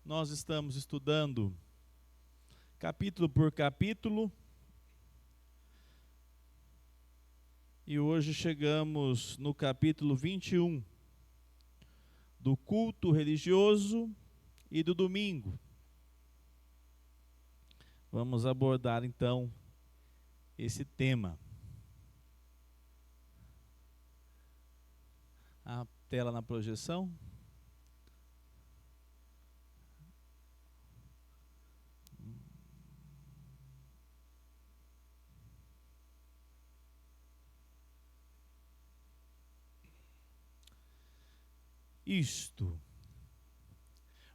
nós estamos estudando capítulo por capítulo e hoje chegamos no capítulo 21 do culto religioso e do domingo. Vamos abordar então esse tema. A tela na projeção. Isto.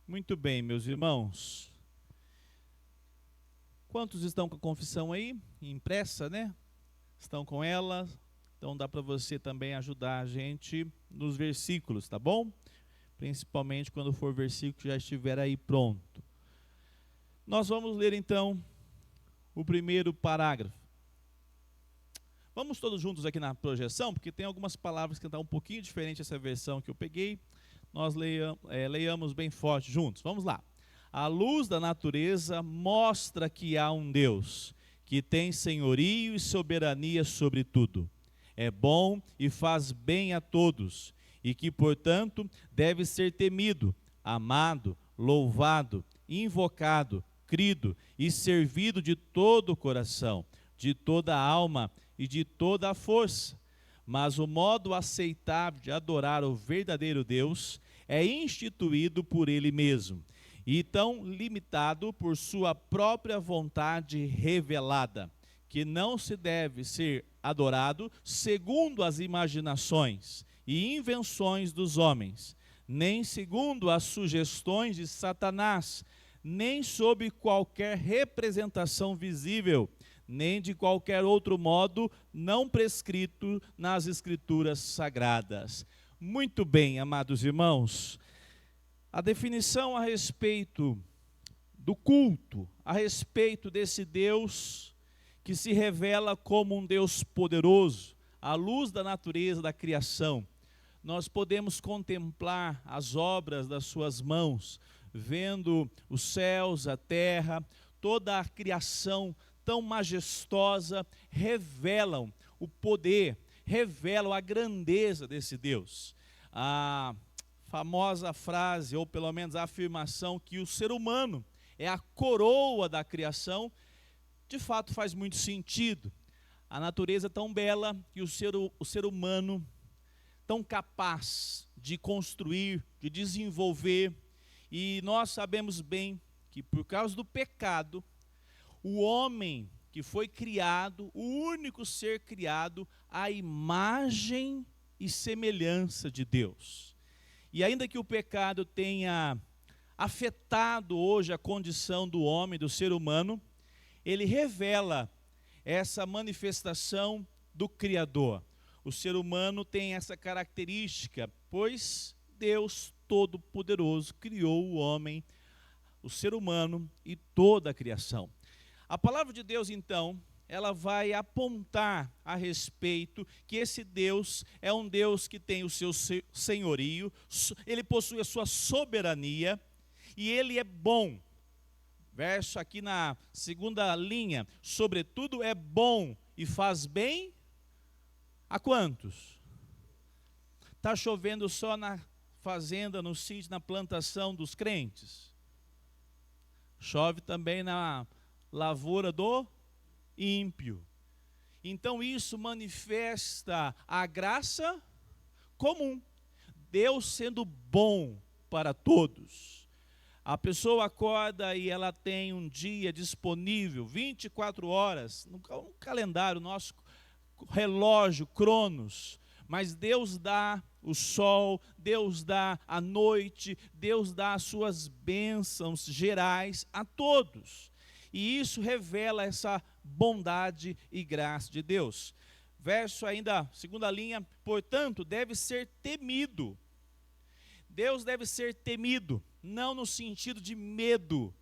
Muito bem, meus irmãos. Quantos estão com a confissão aí? Impressa, né? Estão com ela? Então dá para você também ajudar a gente nos versículos, tá bom? Principalmente quando for versículo que já estiver aí pronto. Nós vamos ler então o primeiro parágrafo. Vamos todos juntos aqui na projeção, porque tem algumas palavras que estão um pouquinho diferente essa versão que eu peguei. Nós leiamos bem forte juntos. Vamos lá. A luz da natureza mostra que há um Deus, que tem senhorio e soberania sobre tudo. É bom e faz bem a todos, e que, portanto, deve ser temido, amado, louvado, invocado, crido e servido de todo o coração, de toda a alma e de toda a força. Mas o modo aceitável de adorar o verdadeiro Deus é instituído por Ele mesmo, e tão limitado por sua própria vontade revelada, que não se deve ser adorado segundo as imaginações e invenções dos homens, nem segundo as sugestões de Satanás, nem sob qualquer representação visível, nem de qualquer outro modo não prescrito nas Escrituras Sagradas. Muito bem, amados irmãos, a definição a respeito do culto, a respeito desse Deus que se revela como um Deus poderoso, à luz da natureza da criação. Nós podemos contemplar as obras das suas mãos, vendo os céus, a terra, toda a criação tão majestosa, revelam o poder, revelam a grandeza desse Deus. A famosa frase, ou pelo menos a afirmação, que o ser humano é a coroa da criação, de fato faz muito sentido. A natureza é tão bela e o ser humano tão capaz de construir, de desenvolver, e nós sabemos bem que por causa do pecado, o homem que foi criado, o único ser criado à imagem e semelhança de Deus. E ainda que o pecado tenha afetado hoje a condição do homem, do ser humano, ele revela essa manifestação do Criador. O ser humano tem essa característica, pois Deus Todo-Poderoso criou o homem, o ser humano e toda a criação. A palavra de Deus, então, ela vai apontar a respeito que esse Deus é um Deus que tem o seu senhorio, ele possui a sua soberania e ele é bom. Verso aqui na segunda linha, sobretudo é bom e faz bem a quantos? Está chovendo só na fazenda, no sítio, na plantação dos crentes? Chove também na lavoura do ímpio. Então isso manifesta a graça comum, Deus sendo bom para todos. A pessoa acorda e ela tem um dia disponível, 24 horas, no calendário, nosso relógio, Cronos, mas Deus dá o sol, Deus dá a noite, Deus dá as suas bênçãos gerais a todos. E isso revela essa bondade e graça de Deus. Verso ainda, segunda linha, portanto, deve ser temido. Deus deve ser temido, não no sentido de medo.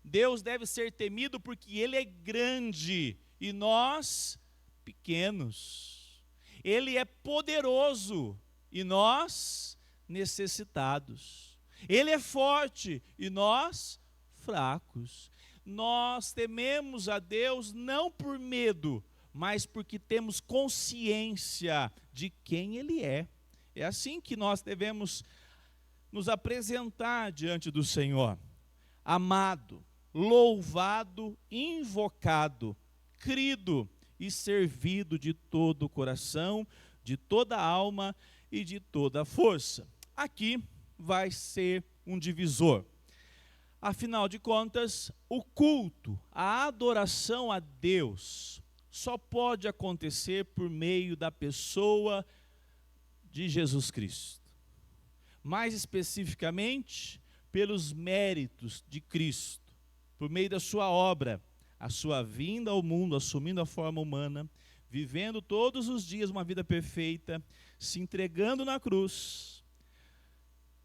Deus deve ser temido porque Ele é grande e nós pequenos. Ele é poderoso e nós necessitados. Ele é forte e nós fracos. Nós tememos a Deus não por medo, mas porque temos consciência de quem Ele é. É assim que nós devemos nos apresentar diante do Senhor. Amado, louvado, invocado, crido e servido de todo o coração, de toda a alma e de toda a força. Aqui vai ser um divisor. Afinal de contas, o culto, a adoração a Deus, só pode acontecer por meio da pessoa de Jesus Cristo. Mais especificamente, pelos méritos de Cristo, por meio da sua obra, a sua vinda ao mundo, assumindo a forma humana, vivendo todos os dias uma vida perfeita, se entregando na cruz.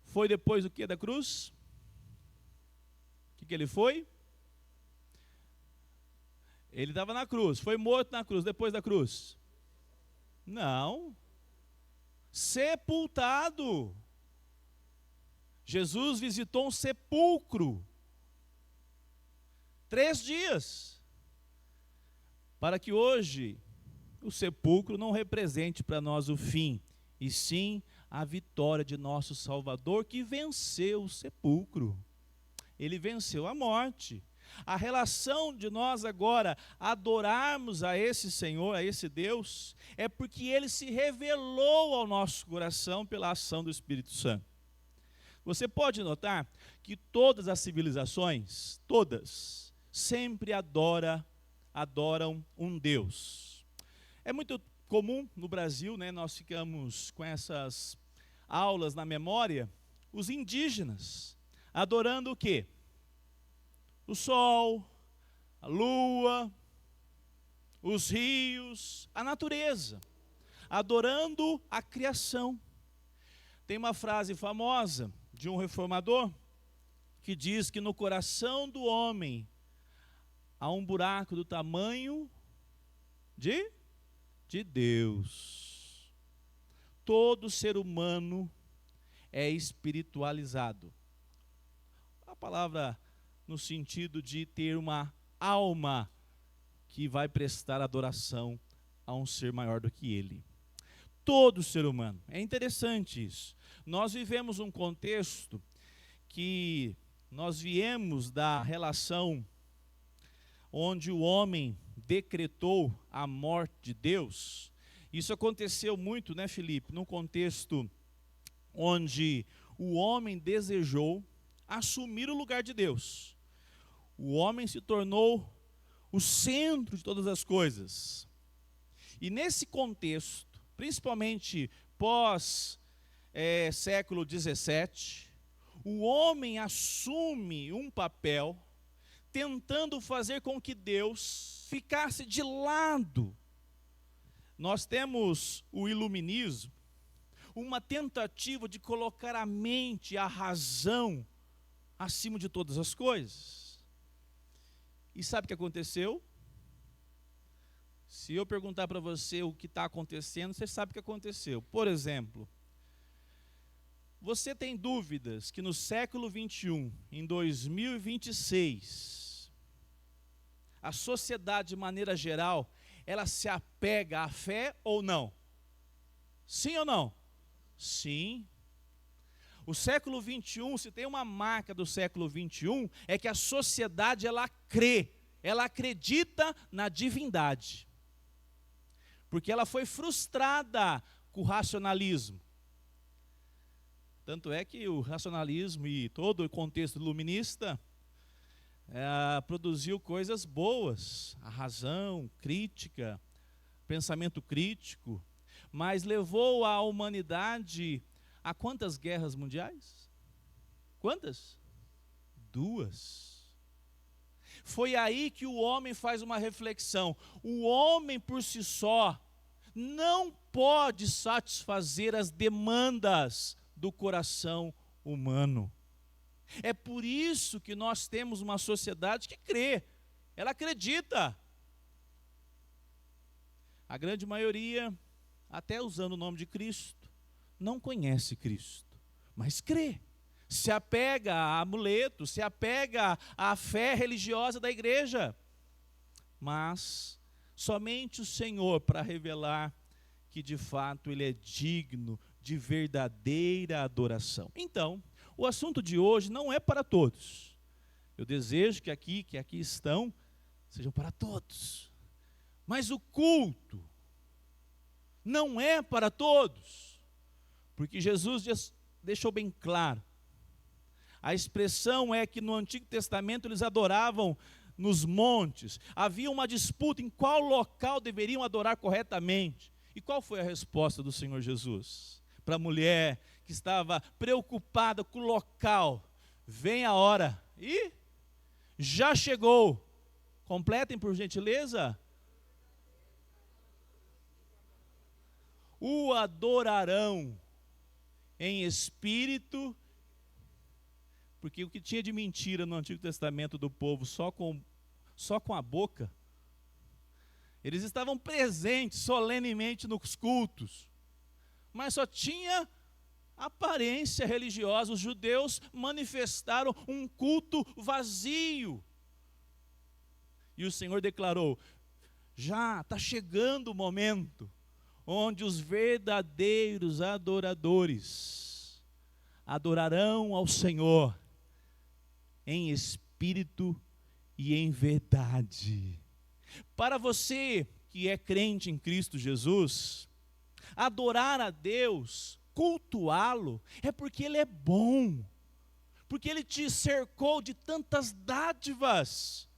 Foi depois do que da cruz? O que ele foi? Ele estava na cruz, foi morto na cruz, depois da cruz? Não. Sepultado. Jesus visitou um sepulcro. 3 dias. Para que hoje o sepulcro não represente para nós o fim, e sim a vitória de nosso Salvador, que venceu o sepulcro. Ele venceu a morte. A relação de nós agora adorarmos a esse Senhor, a esse Deus, é porque Ele se revelou ao nosso coração pela ação do Espírito Santo. Você pode notar que todas as civilizações, todas, sempre adoram um Deus. É muito comum no Brasil, né, nós ficamos com essas aulas na memória, os indígenas, adorando o quê? O sol, a lua, os rios, a natureza, adorando a criação. Tem uma frase famosa de um reformador que diz que no coração do homem há um buraco do tamanho de Deus. Todo ser humano é espiritualizado. A palavra no sentido de ter uma alma que vai prestar adoração a um ser maior do que ele. Todo ser humano. É interessante isso. Nós vivemos um contexto que nós viemos da relação onde o homem decretou a morte de Deus. Isso aconteceu muito, né, Felipe? Num contexto onde o homem desejou assumir o lugar de Deus. O homem se tornou o centro de todas as coisas. E nesse contexto, principalmente pós século XVII, o homem assume um papel tentando fazer com que Deus ficasse de lado. Nós temos o iluminismo, uma tentativa de colocar a mente, a razão, acima de todas as coisas. E sabe o que aconteceu? Se eu perguntar para você o que está acontecendo, você sabe o que aconteceu. Por exemplo, você tem dúvidas que no século XXI, em 2026, a sociedade, de maneira geral, ela se apega à fé ou não? Sim ou não? Sim. O século XXI, se tem uma marca do século XXI, é que a sociedade, ela crê, ela acredita na divindade. Porque ela foi frustrada com o racionalismo. Tanto é que o racionalismo e todo o contexto iluminista produziu coisas boas, a razão, crítica, pensamento crítico, mas levou a humanidade a quantas guerras mundiais? Quantas? 2. Foi aí que o homem faz uma reflexão. O homem por si só não pode satisfazer as demandas do coração humano. É por isso que nós temos uma sociedade que crê, ela acredita. A grande maioria, até usando o nome de Cristo, não conhece Cristo, mas crê. se apega a amuletos, se apega à fé religiosa da igreja. Mas somente o Senhor para revelar que de fato Ele é digno de verdadeira adoração. Então, o assunto de hoje não é para todos. Eu desejo que aqui estão, sejam para todos. Mas o culto não é para todos. Porque Jesus deixou bem claro. A expressão é que no Antigo Testamento eles adoravam nos montes. Havia uma disputa em qual local deveriam adorar corretamente. E qual foi a resposta do Senhor Jesus? Para a mulher que estava preocupada com o local. Vem a hora. E já chegou. Completem por gentileza. O adorarão em espírito. Porque o que tinha de mentira no Antigo Testamento do povo só com a boca. Eles estavam presentes solenemente nos cultos, mas só tinha aparência religiosa. Os judeus manifestaram um culto vazio. E o Senhor declarou: já está chegando o momento onde os verdadeiros adoradores adorarão ao Senhor em espírito e em verdade. Para você que é crente em Cristo Jesus, adorar a Deus, cultuá-lo, é porque Ele é bom, porque Ele te cercou de tantas dádivas,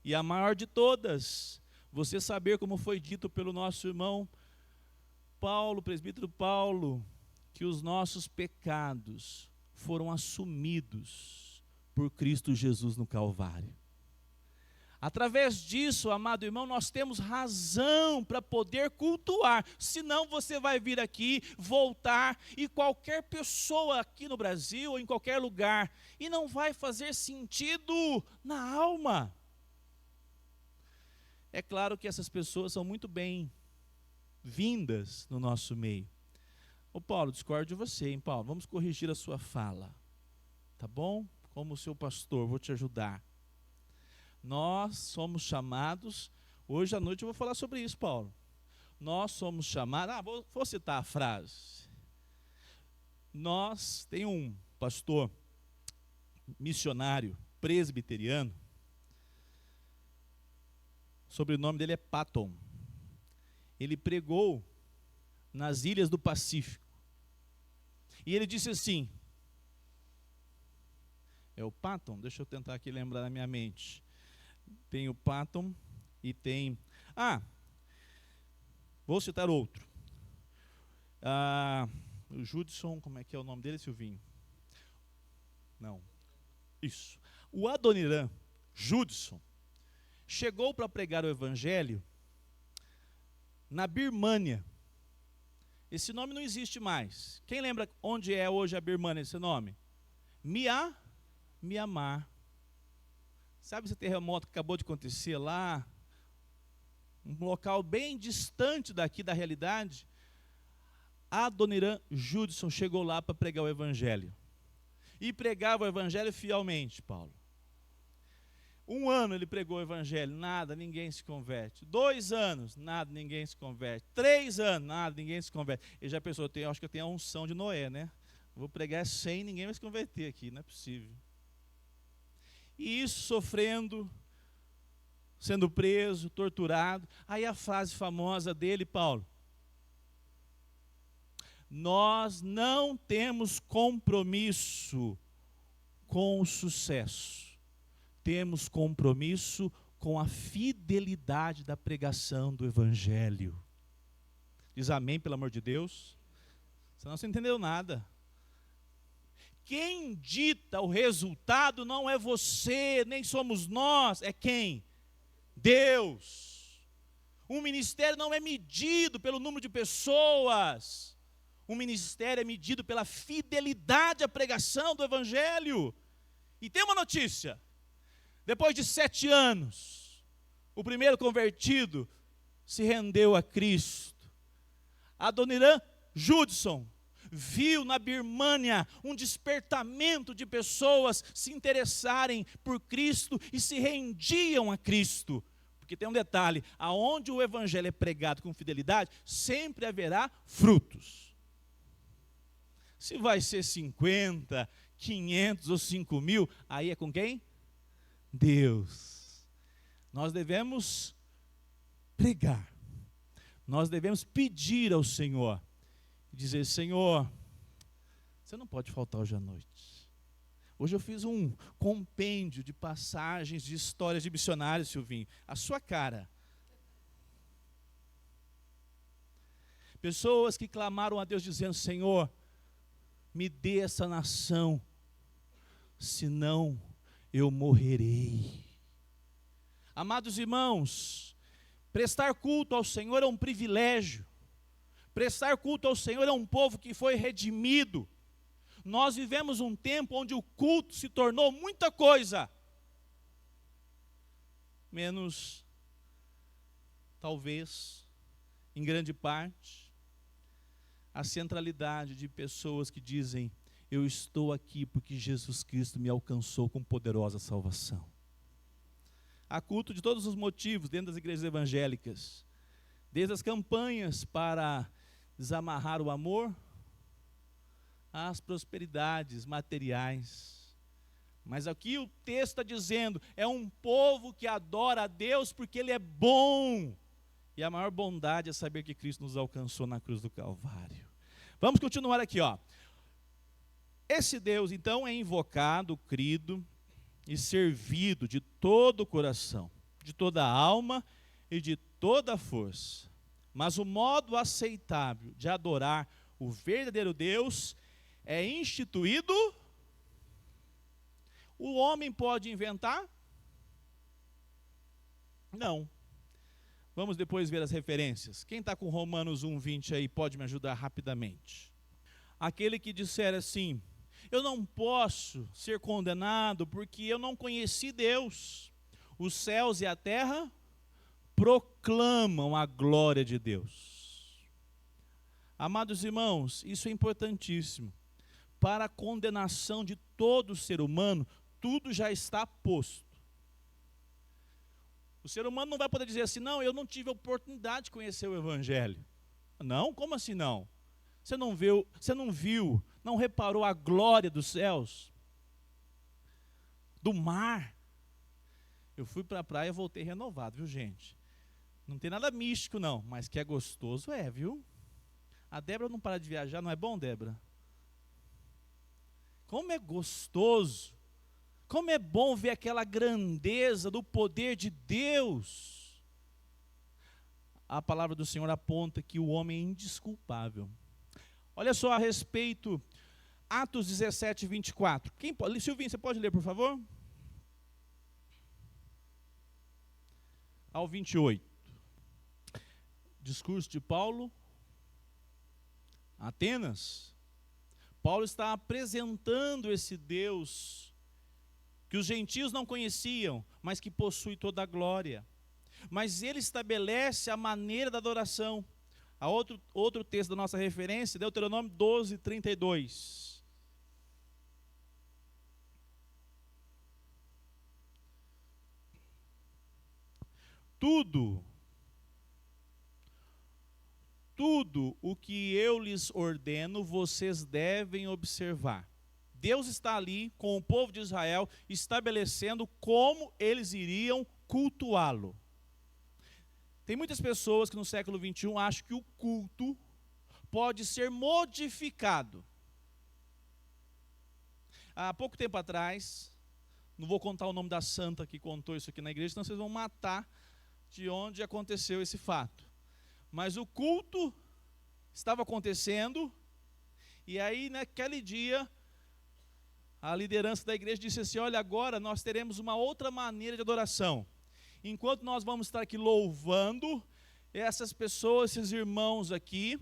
e a maior de todas, você saber, como foi dito pelo nosso irmão Paulo, presbítero Paulo, que os nossos pecados foram assumidos por Cristo Jesus no Calvário. Através disso, amado irmão, nós temos razão para poder cultuar. Senão você vai vir aqui, voltar, e qualquer pessoa aqui no Brasil ou em qualquer lugar, e não vai fazer sentido na alma. É claro que essas pessoas são muito bem-vindas no nosso meio. Ô Paulo, discordo de você, hein, Paulo? Vamos corrigir a sua fala, tá bom? Como seu pastor, vou te ajudar. Nós somos chamados, hoje à noite eu vou falar sobre isso, Paulo. Nós somos chamados, vou citar a frase. Tem um pastor missionário presbiteriano, o sobrenome dele é Patton. Ele pregou nas ilhas do Pacífico. E ele disse assim, é o Patton? Deixa eu tentar aqui lembrar na minha mente. Tem o Patton e tem... vou citar outro. O Judson, como é que é o nome dele, Silvinho? Não. Isso. O Adoniran Judson chegou para pregar o evangelho na Birmânia. Esse nome não existe mais. Quem lembra onde é hoje a Birmânia, esse nome? Mianmar. Sabe esse terremoto que acabou de acontecer lá? Um local bem distante daqui da realidade. Adoniran Judson chegou lá para pregar o evangelho. E pregava o evangelho fielmente, Paulo. 1 ano ele pregou o evangelho, nada, ninguém se converte. 2 anos, nada, ninguém se converte. 3 anos, nada, ninguém se converte. Ele já pensou, acho que eu tenho a unção de Noé, né? Vou pregar 100, ninguém vai se converter aqui, não é possível. E isso sofrendo, sendo preso, torturado. Aí a frase famosa dele, Paulo: nós não temos compromisso com o sucesso, temos compromisso com a fidelidade da pregação do evangelho. Diz amém, pelo amor de Deus. Senão você não entendeu nada. Quem dita o resultado não é você, nem somos nós, é quem? Deus. Um ministério não é medido pelo número de pessoas. Um ministério é medido pela fidelidade à pregação do evangelho. E tem uma notícia. Depois de 7 anos, o primeiro convertido se rendeu a Cristo. Adoniran Judson viu na Birmânia um despertamento de pessoas se interessarem por Cristo e se rendiam a Cristo. Porque tem um detalhe, aonde o evangelho é pregado com fidelidade, sempre haverá frutos. Se vai ser 50, 500 ou 5 mil, aí é com quem? Deus. Nós devemos pregar. Nós devemos pedir ao Senhor. Dizer, Senhor, você não pode faltar hoje à noite. Hoje eu fiz um compêndio de passagens, de histórias de missionários, Silvinho. A sua cara. Pessoas que clamaram a Deus dizendo, Senhor, me dê essa nação, senão eu morrerei. Amados irmãos, prestar culto ao Senhor é um privilégio. Prestar culto ao Senhor é um povo que foi redimido. Nós vivemos um tempo onde o culto se tornou muita coisa, menos, talvez, em grande parte, a centralidade de pessoas que dizem, eu estou aqui porque Jesus Cristo me alcançou com poderosa salvação. Há culto de todos os motivos dentro das igrejas evangélicas, desde as campanhas para desamarrar o amor, às prosperidades materiais. Mas aqui o texto está dizendo, é um povo que adora a Deus porque Ele é bom. E a maior bondade é saber que Cristo nos alcançou na cruz do Calvário. Vamos continuar aqui, ó. Esse Deus, então, é invocado, crido e servido de todo o coração, de toda a alma e de toda a força. Mas o modo aceitável de adorar o verdadeiro Deus é instituído. O homem pode inventar? Não. Vamos depois ver as referências. Quem está com Romanos 1:20 aí pode me ajudar rapidamente. Aquele que disser assim, eu não posso ser condenado porque eu não conheci Deus. Os céus e a terra proclamam a glória de Deus. Amados irmãos, isso é importantíssimo. Para a condenação de todo ser humano, tudo já está posto. O ser humano não vai poder dizer assim, não, eu não tive a oportunidade de conhecer o Evangelho. Não? Como assim não? Você não viu, não reparou a glória dos céus? Do mar? Eu fui para a praia e voltei renovado, viu gente? Não tem nada místico não, mas que é gostoso é, viu? A Débora não para de viajar, não é bom, Débora? Como é gostoso, como é bom ver aquela grandeza do poder de Deus. A palavra do Senhor aponta que o homem é indesculpável. Olha só a respeito, Atos 17:24. Quem pode? Silvinho, você pode ler, por favor? Ao 28. Discurso de Paulo, Atenas. Paulo está apresentando esse Deus que os gentios não conheciam, mas que possui toda a glória. Mas ele estabelece a maneira da adoração. A outro texto da nossa referência, Deuteronômio 12:32. Tudo o que eu lhes ordeno, vocês devem observar. Deus está ali com o povo de Israel, estabelecendo como eles iriam cultuá-lo. Tem muitas pessoas que no século 21 acham que o culto pode ser modificado. Há pouco tempo atrás, não vou contar o nome da santa que contou isso aqui na igreja, senão vocês vão matar de onde aconteceu esse fato. Mas o culto estava acontecendo, e aí naquele dia, a liderança da igreja disse assim, olha, agora nós teremos uma outra maneira de adoração. Enquanto nós vamos estar aqui louvando, essas pessoas, esses irmãos aqui,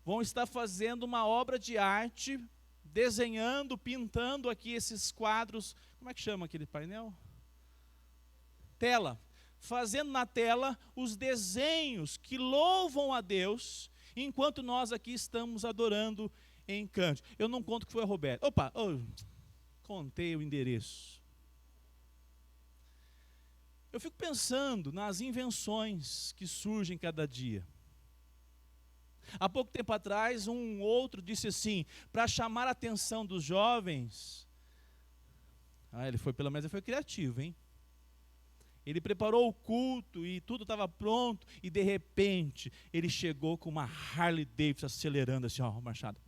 vão estar fazendo uma obra de arte, desenhando, pintando aqui esses quadros, como é que chama aquele painel? Tela. Fazendo na tela os desenhos que louvam a Deus, enquanto nós aqui estamos adorando encante. Eu não conto que foi a Roberta. Opa, contei o endereço. Eu fico pensando nas invenções que surgem cada dia. Há pouco tempo atrás, um outro disse assim, para chamar a atenção dos jovens, pelo menos ele foi criativo, hein? Ele preparou o culto e tudo estava pronto, e de repente, ele chegou com uma Harley Davidson acelerando assim, o machado.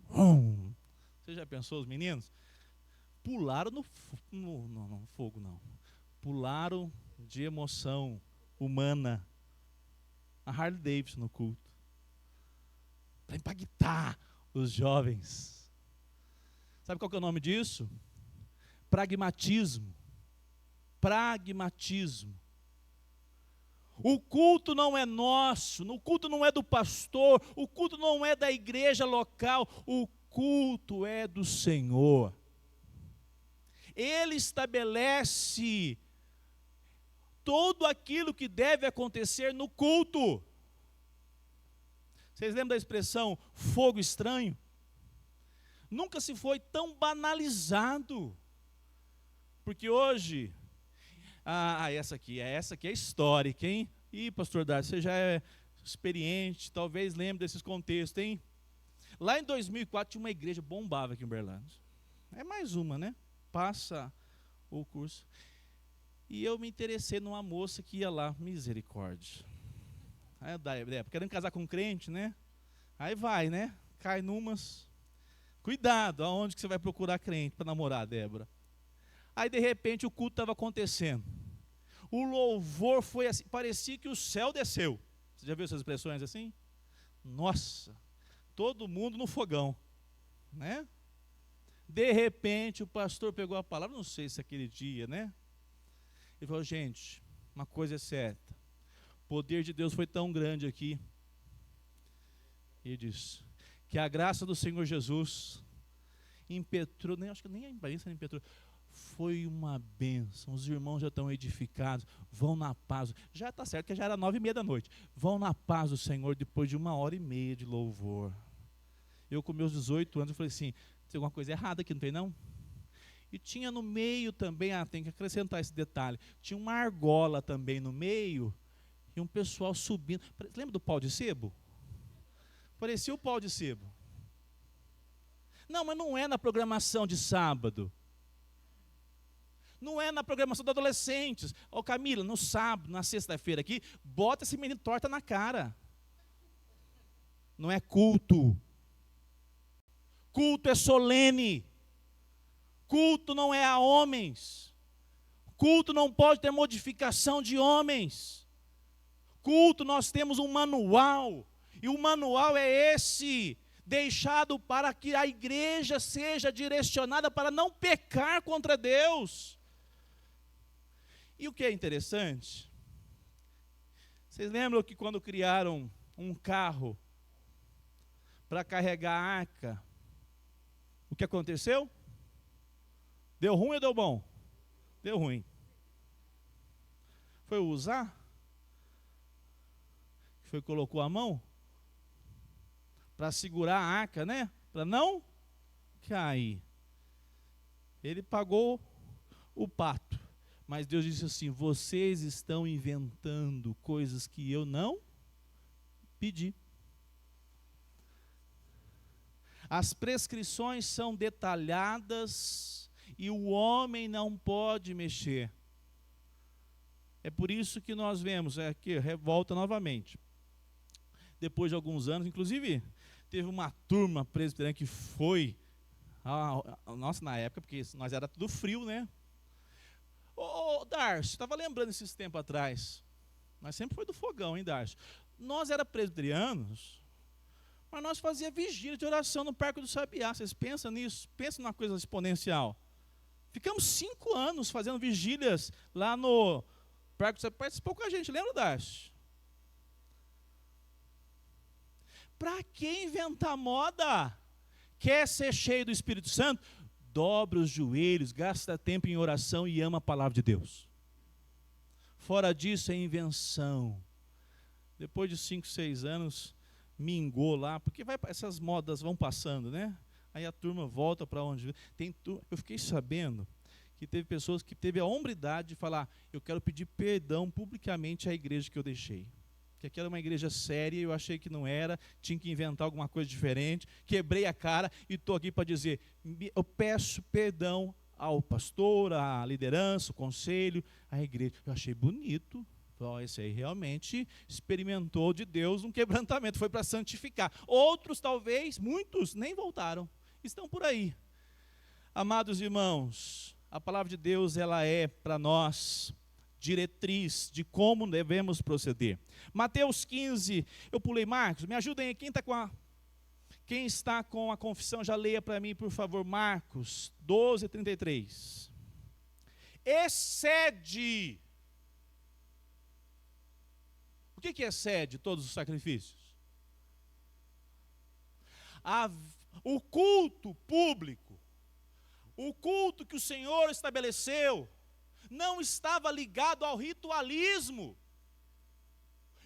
Você já pensou, os meninos? Pularam no fogo, não. Pularam de emoção humana. A Harley Davidson no culto. Para impactar os jovens. Sabe qual que é o nome disso? Pragmatismo. Pragmatismo. O culto não é nosso, o culto não é do pastor, o culto não é da igreja local, o culto é do Senhor. Ele estabelece tudo aquilo que deve acontecer no culto. Vocês lembram da expressão fogo estranho? Nunca se foi tão banalizado. Porque hoje, essa aqui é histórica, hein? Ih, pastor Darcy, você já é experiente, talvez lembre desses contextos, hein? Lá em 2004 tinha uma igreja bombava aqui em Uberlândia. É mais uma, né? Passa o curso. E eu me interessei numa moça que ia lá, misericórdia. Aí da época, querendo casar com um crente, né? Aí vai, né? Cai numas. Cuidado, aonde que você vai procurar crente para namorar, Débora? Aí de repente o culto estava acontecendo. O louvor foi assim, parecia que o céu desceu. Você já viu essas expressões assim? Nossa, todo mundo no fogão, né? De repente o pastor pegou a palavra, não sei se aquele dia, né? Ele falou, gente, uma coisa é certa. O poder de Deus foi tão grande aqui. Ele disse que a graça do Senhor Jesus impetrou, acho que nem a imprensa impetrou, foi uma bênção. Os irmãos já estão edificados, vão na paz. Já está certo que já era 9:30 da noite. Vão na paz do Senhor depois de 1h30 de louvor. Eu com meus 18 anos, eu falei assim, tem alguma coisa errada aqui, não tem não? E tinha no meio também, tem que acrescentar esse detalhe, tinha uma argola também no meio, e um pessoal subindo. Lembra do pau de sebo? Parecia o pau de sebo. Não, mas não é na programação de sábado. Não é na programação de adolescentes. Camila, no sábado, na sexta-feira aqui, bota esse menino torta na cara. Não é culto. Culto é solene. Culto não é a homens. Culto não pode ter modificação de homens. Culto nós temos um manual. E o manual é esse, deixado para que a igreja seja direcionada para não pecar contra Deus. E o que é interessante, vocês lembram que quando criaram um carro para carregar a arca, o que aconteceu? Deu ruim ou deu bom? Deu ruim. Foi usar? Colocou a mão para segurar a arca, né? Para não cair. Ele pagou o pato. Mas Deus disse assim, vocês estão inventando coisas que eu não pedi. As prescrições são detalhadas e o homem não pode mexer. É por isso que nós vemos, aqui, revolta novamente. Depois de alguns anos, inclusive, teve uma turma presbiteriana que foi, nossa, na época, porque nós era tudo frio, né? Darcy, estava lembrando esses tempos atrás, nós sempre foi do fogão, hein, Darcy? Nós era presbiterianos, mas nós fazia vigília de oração no Parque do Sabiá. Vocês pensam nisso? Pensam numa coisa exponencial. Ficamos 5 anos fazendo vigílias lá no Parque do Sabiá. Participou com a gente, lembra, Darcy? Para que inventar moda? Quer ser cheio do Espírito Santo? Dobra os joelhos, gasta tempo em oração e ama a palavra de Deus. Fora disso é invenção. Depois de 5, 6 anos, mingou lá, porque essas modas vão passando, né? Aí a turma volta para onde... Eu fiquei sabendo que teve pessoas que teve a hombridade de falar, eu quero pedir perdão publicamente à igreja que eu deixei. Que aquela era uma igreja séria, eu achei que não era, tinha que inventar alguma coisa diferente, quebrei a cara e estou aqui para dizer, eu peço perdão ao pastor, à liderança, o conselho, à igreja. Eu achei bonito. Esse aí realmente experimentou de Deus um quebrantamento, foi para santificar. Outros talvez, muitos, nem voltaram, estão por aí. Amados irmãos, a palavra de Deus, ela é para nós diretriz de como devemos proceder. Mateus 15, eu pulei Marcos, me ajudem aí, quem está com a confissão, já leia para mim, por favor, Marcos 12, 33. Excede. O que excede todos os sacrifícios? O culto público, o culto que o Senhor estabeleceu, não estava ligado ao ritualismo.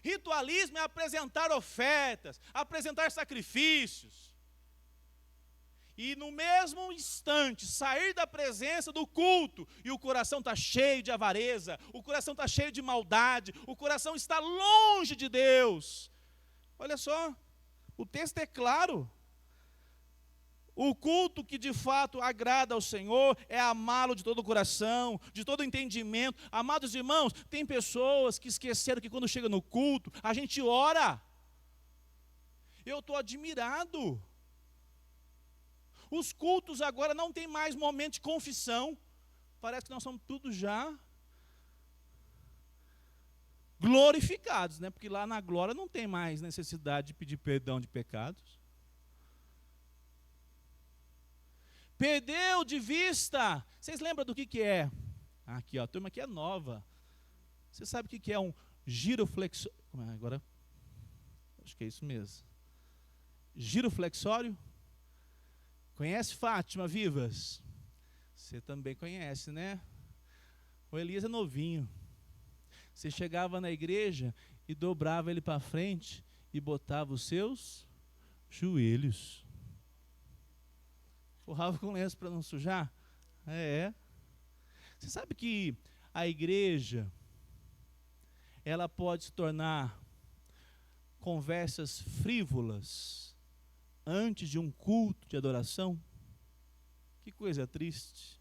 Ritualismo é apresentar ofertas, apresentar sacrifícios. E no mesmo instante, sair da presença do culto, e o coração está cheio de avareza, o coração está cheio de maldade, o coração está longe de Deus. Olha só, o texto é claro. O culto que de fato agrada ao Senhor é amá-lo de todo o coração, de todo o entendimento. Amados irmãos, tem pessoas que esqueceram que quando chega no culto, a gente ora. Eu estou admirado. Os cultos agora não tem mais momento de confissão. Parece que nós somos tudo já glorificados, né? Porque lá na glória não tem mais necessidade de pedir perdão de pecados. Perdeu de vista. Vocês lembram do que é? Aqui, ó, a turma aqui é nova. Você sabe o que é um giroflexório? Agora, acho que é isso mesmo. Giroflexório? Conhece Fátima Vivas? Você também conhece, né? O Elias é novinho. Você chegava na igreja e dobrava ele para frente e botava os seus joelhos. Forrava com lenço para não sujar? É. Você sabe que a igreja, ela pode se tornar conversas frívolas antes de um culto de adoração? Que coisa triste.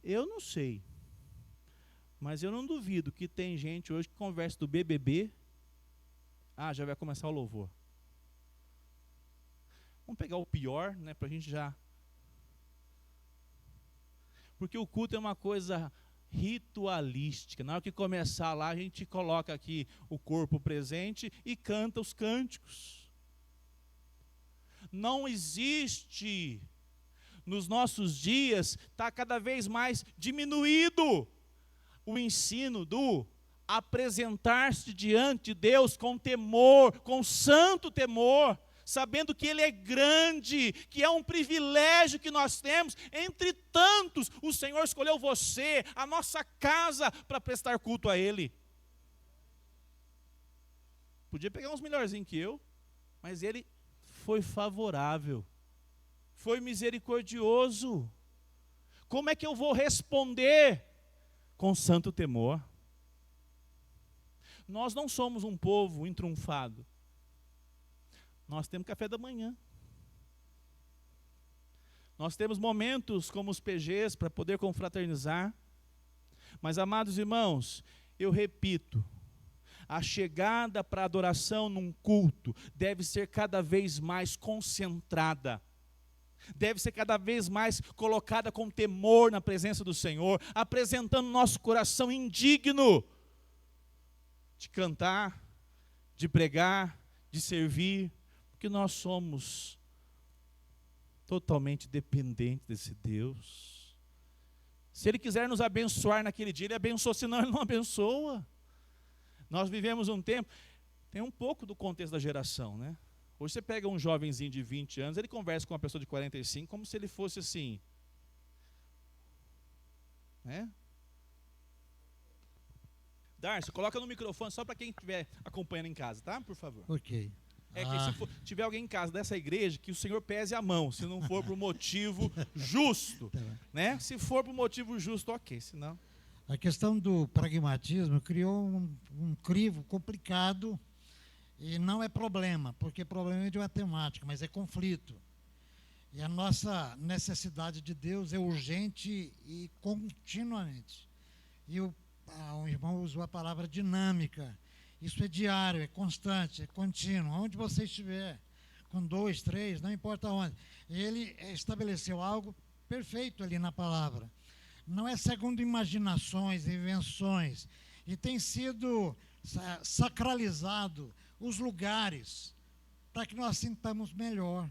Eu não sei, mas eu não duvido que tem gente hoje que conversa do BBB. Já vai começar o louvor. Vamos pegar o pior, né, para a gente já... Porque o culto é uma coisa ritualística. Na hora que começar lá, a gente coloca aqui o corpo presente e canta os cânticos. Não existe, nos nossos dias, está cada vez mais diminuído o ensino do apresentar-se diante de Deus com temor, com santo temor, sabendo que Ele é grande, que é um privilégio que nós temos. Entre tantos, o Senhor escolheu você, a nossa casa, para prestar culto a Ele. Podia pegar uns melhorzinhos que eu, mas Ele foi favorável, foi misericordioso. Como é que eu vou responder? Com santo temor. Nós não somos um povo entrunfado. Nós temos café da manhã. Nós temos momentos como os PGs para poder confraternizar. Mas, amados irmãos, eu repito, a chegada para a adoração num culto deve ser cada vez mais concentrada. Deve ser cada vez mais colocada com temor na presença do Senhor, apresentando nosso coração indigno de cantar, de pregar, de servir, porque nós somos totalmente dependentes desse Deus. Se Ele quiser nos abençoar naquele dia, Ele abençoa, senão Ele não abençoa. Nós vivemos um tempo, tem um pouco do contexto da geração, né? Hoje você pega um jovenzinho de 20 anos, ele conversa com uma pessoa de 45 como se ele fosse assim, né? Darcy, coloca no microfone só para quem estiver acompanhando em casa, tá? Por favor. Ok. É que se tiver alguém em casa dessa igreja, que o Senhor pese a mão, se não for por motivo justo, né? Se for por motivo justo, ok, senão... A questão do pragmatismo criou um crivo complicado e não é problema, porque problema é de matemática, mas é conflito. E a nossa necessidade de Deus é urgente e continuamente. E o irmão usou a palavra dinâmica. Isso é diário, é constante, é contínuo. Onde você estiver, com 2, 3, não importa onde. Ele estabeleceu algo perfeito ali na palavra. Não é segundo imaginações, invenções. E tem sido sacralizado os lugares para que nós sintamos melhor.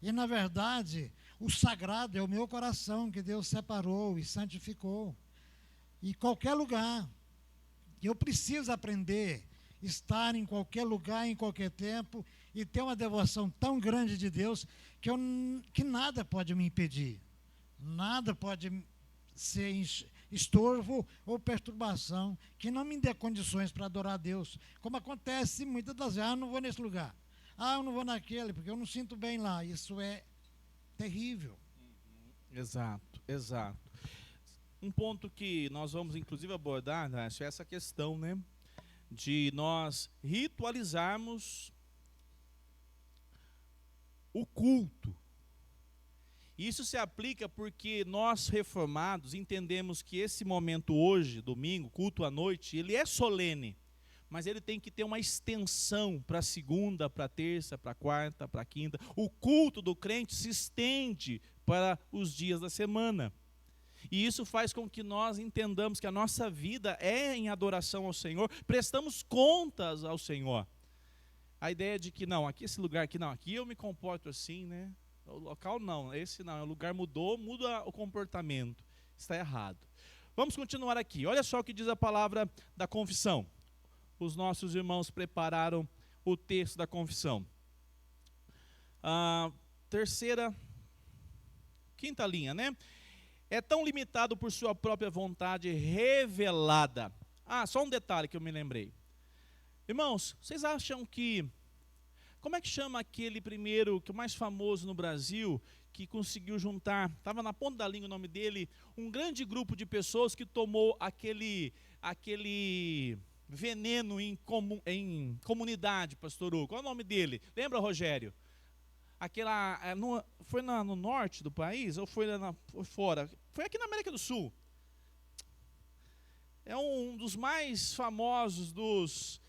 E, na verdade, o sagrado é o meu coração que Deus separou e santificou. E qualquer lugar. Eu preciso aprender a estar em qualquer lugar, em qualquer tempo, e ter uma devoção tão grande de Deus que nada pode me impedir. Nada pode ser estorvo ou perturbação que não me dê condições para adorar a Deus. Como acontece muitas das vezes, eu não vou nesse lugar. Eu não vou naquele, porque eu não sinto bem lá. Isso é terrível. Exato, exato. Um ponto que nós vamos inclusive abordar, né, é essa questão, né, de nós ritualizarmos o culto. Isso se aplica porque nós reformados entendemos que esse momento hoje, domingo, culto à noite, ele é solene, mas ele tem que ter uma extensão para segunda, para terça, para quarta, para quinta. O culto do crente se estende para os dias da semana. E isso faz com que nós entendamos que a nossa vida é em adoração ao Senhor, prestamos contas ao Senhor. A ideia de que não, aqui esse lugar aqui não, aqui eu me comporto assim, né? O local não, esse não, o lugar mudou, muda o comportamento. Está errado. Vamos continuar aqui. Olha só o que diz a palavra da confissão. Os nossos irmãos prepararam o texto da confissão. Quinta linha, né? É tão limitado por sua própria vontade revelada. Só um detalhe que eu me lembrei. Irmãos, vocês acham que... Como é que chama aquele primeiro, que é o mais famoso no Brasil, que conseguiu juntar, estava na ponta da língua o nome dele, um grande grupo de pessoas que tomou aquele veneno em comunidade, pastor Hugo? Qual é o nome dele? Lembra, Rogério? Foi no norte do país ou foi fora? Foi aqui na América do Sul. É um dos mais famosos dos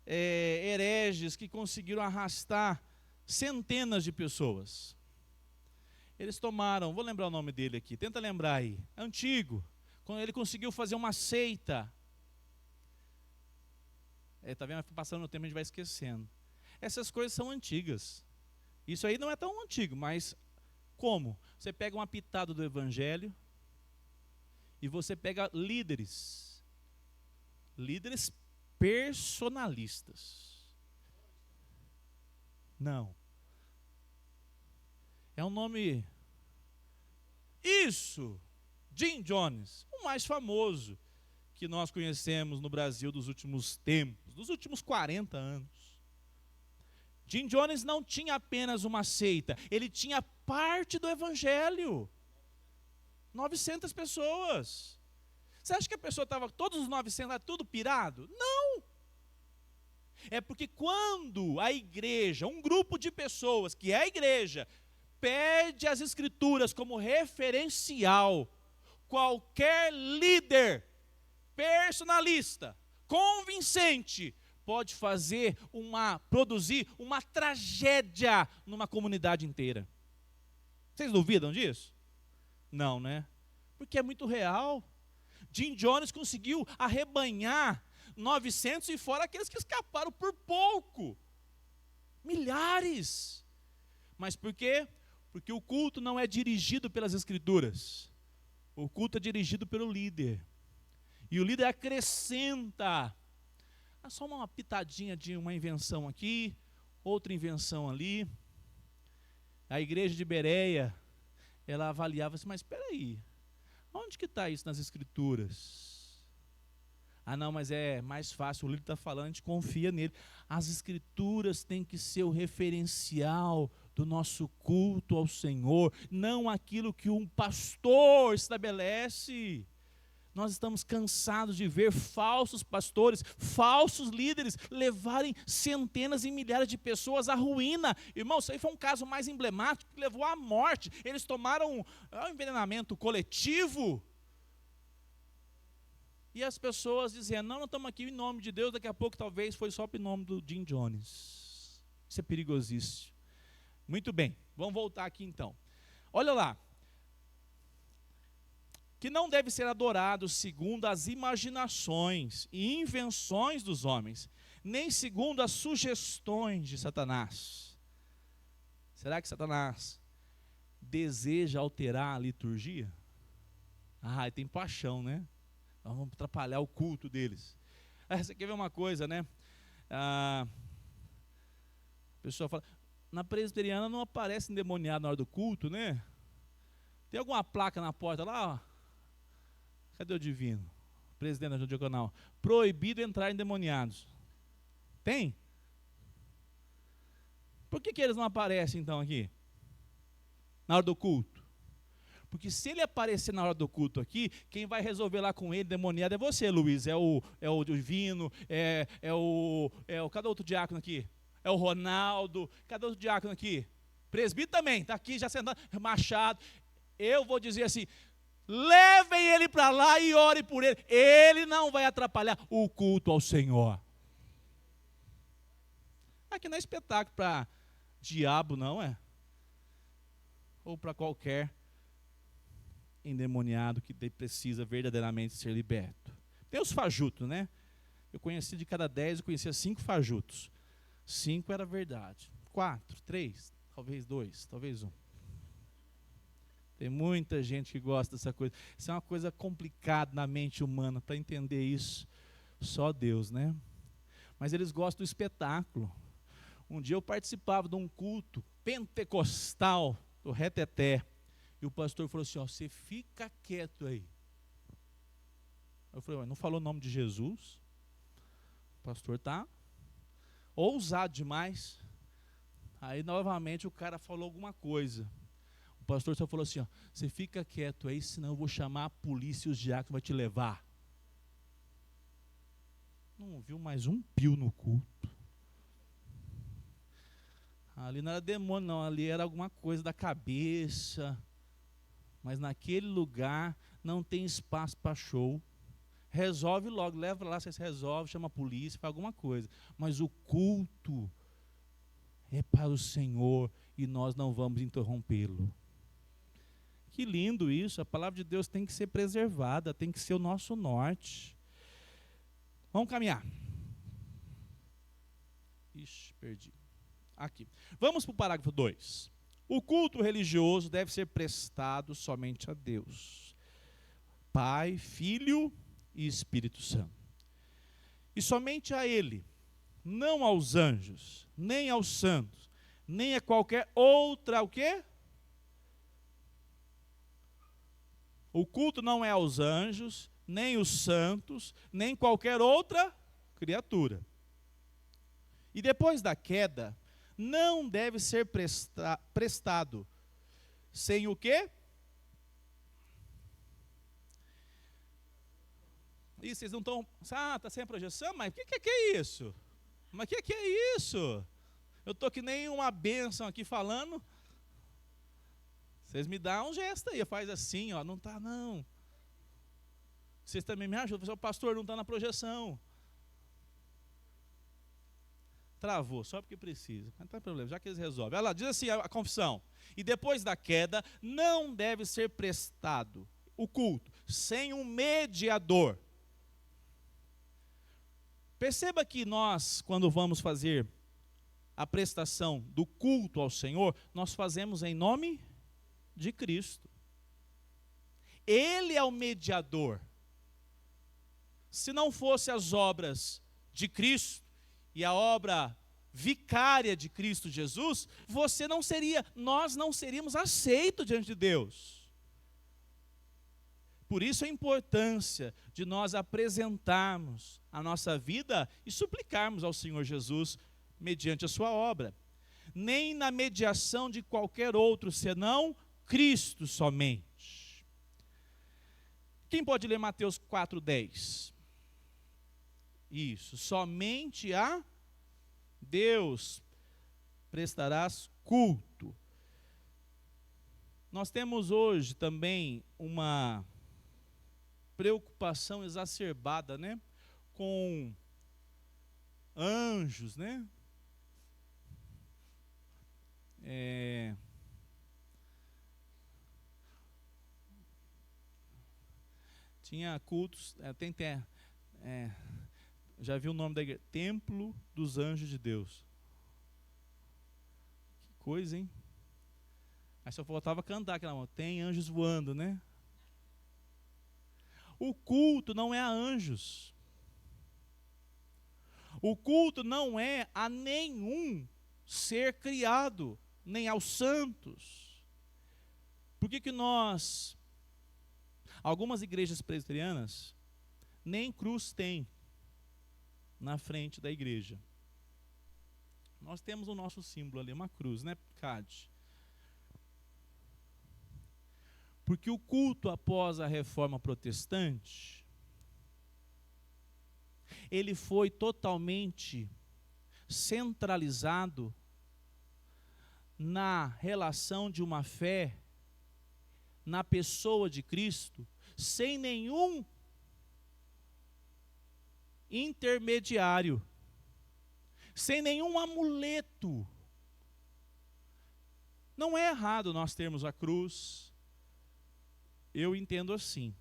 hereges que conseguiram arrastar centenas de pessoas. Eles tomaram, vou lembrar o nome dele aqui, tenta lembrar aí, é antigo, quando ele conseguiu fazer uma seita. Tá vendo? Passando o tempo a gente vai esquecendo. Essas coisas são antigas. Isso aí não é tão antigo, mas como? Você pega uma pitada do evangelho e você pega líderes personalistas. Não. É um nome... Isso! Jim Jones, o mais famoso que nós conhecemos no Brasil dos últimos tempos, dos últimos 40 anos. Jim Jones não tinha apenas uma seita, ele tinha parte do evangelho. 900 pessoas. Você acha que a pessoa estava, todos os 900, tudo pirado? Não! É porque quando a igreja, um grupo de pessoas, que é a igreja, pede as escrituras como referencial, qualquer líder personalista, convincente, pode produzir uma tragédia numa comunidade inteira. Vocês duvidam disso? Não, né? Porque é muito real. Jim Jones conseguiu arrebanhar 900 e fora aqueles que escaparam por pouco. Milhares. Mas por quê? Porque o culto não é dirigido pelas escrituras. O culto é dirigido pelo líder. E o líder acrescenta. Só uma pitadinha de uma invenção aqui, outra invenção ali. A igreja de Bereia, ela avaliava assim, mas espera aí, onde que está isso nas escrituras? Ah, não, mas é mais fácil, o líder está falando, a gente confia nele. As Escrituras têm que ser o referencial do nosso culto ao Senhor, não aquilo que um pastor estabelece. Nós estamos cansados de ver falsos pastores, falsos líderes levarem centenas e milhares de pessoas à ruína. Irmão, isso aí foi um caso mais emblemático que levou à morte. Eles tomaram um envenenamento coletivo. E as pessoas dizendo, não estamos aqui em nome de Deus, daqui a pouco talvez foi só em nome do Jim Jones. Isso é perigosíssimo. Muito bem, vamos voltar aqui então. Olha lá. Que não deve ser adorado segundo as imaginações e invenções dos homens, nem segundo as sugestões de Satanás. Será que Satanás deseja alterar a liturgia? Ah, ele tem paixão, né? Nós vamos atrapalhar o culto deles. Você quer ver uma coisa, né? A pessoa fala, na presbiteriana não aparece endemoniado na hora do culto, né? Tem alguma placa na porta lá, ó. Cadê o divino? Presidente da diaconal. Proibido entrar endemoniados. Tem? Por que eles não aparecem então aqui? Na hora do culto? Porque se ele aparecer na hora do culto aqui, quem vai resolver lá com ele, demoniado, é você, Luiz. É o divino, cadê outro diácono aqui? É o Ronaldo. Cadê outro diácono aqui? Presbítero também, está aqui já sentado. Machado. Eu vou dizer assim, levem ele para lá e ore por ele. Ele não vai atrapalhar o culto ao Senhor. Aqui não é espetáculo para diabo, não é? Ou para qualquer endemoniado que precisa verdadeiramente ser liberto. Tem os fajutos, né? Eu conheci de cada 10, eu conhecia 5 fajutos. 5 era verdade. 4, 3, talvez 2, talvez 1. Tem muita gente que gosta dessa coisa. Isso é uma coisa complicada na mente humana, para entender isso, só Deus, né? Mas eles gostam do espetáculo. Um dia eu participava de um culto pentecostal, do Reteté, e o pastor falou assim, ó, você fica quieto aí. Eu falei, não falou o nome de Jesus? O pastor está ousado demais. Aí novamente o cara falou alguma coisa. O pastor só falou assim, ó, você fica quieto aí, senão eu vou chamar a polícia e os diáconos vão te levar. Não viu mais um pio no culto. Ali não era demônio não, ali era alguma coisa da cabeça. Mas naquele lugar não tem espaço para show. Resolve logo, leva lá, vocês resolvem, chama a polícia, faz alguma coisa. Mas o culto é para o Senhor e nós não vamos interrompê-lo. Que lindo isso, a palavra de Deus tem que ser preservada, tem que ser o nosso norte. Vamos caminhar. Ixi, perdi. Aqui. Vamos para o parágrafo 2. O culto religioso deve ser prestado somente a Deus, Pai, Filho e Espírito Santo. E somente a Ele, não aos anjos, nem aos santos, nem a qualquer outra, o quê? O culto não é aos anjos, nem os santos, nem qualquer outra criatura. E depois da queda, não deve ser prestado sem o quê? E vocês não estão, está sem a projeção, mas o que é isso? Mas o que é isso? Eu estou que nem uma bênção aqui falando. Vocês me dão um gesto aí, faz assim, ó, não está não. Vocês também me ajudam, o pastor não está na projeção. Travou, só porque precisa. Mas não tem problema, já que eles resolvem. Olha lá, diz assim a confissão. E depois da queda, não deve ser prestado o culto sem um mediador. Perceba que nós, quando vamos fazer a prestação do culto ao Senhor, nós fazemos em nome de Cristo. Ele é o mediador. Se não fosse as obras de Cristo, e a obra vicária de Cristo Jesus, nós não seríamos aceitos diante de Deus. Por isso a importância de nós apresentarmos a nossa vida e suplicarmos ao Senhor Jesus mediante a sua obra. Nem na mediação de qualquer outro, senão Cristo somente. Quem pode ler Mateus 4:10? Isso, somente a Deus prestarás culto. Nós temos hoje também uma preocupação exacerbada, né, com anjos, né? Tinha cultos, já vi o nome da igreja, Templo dos Anjos de Deus. Que coisa, hein? Aí só faltava cantar aquela mão, tem anjos voando, né? O culto não é a anjos. O culto não é a nenhum ser criado, nem aos santos. Por que nós, algumas igrejas presbiterianas, nem cruz tem na frente da igreja? Nós temos o nosso símbolo ali, uma cruz, né, Cade? Porque o culto após a reforma protestante, ele foi totalmente centralizado na relação de uma fé na pessoa de Cristo, sem nenhum intermediário, sem nenhum amuleto. Não é errado nós termos a cruz, eu entendo assim.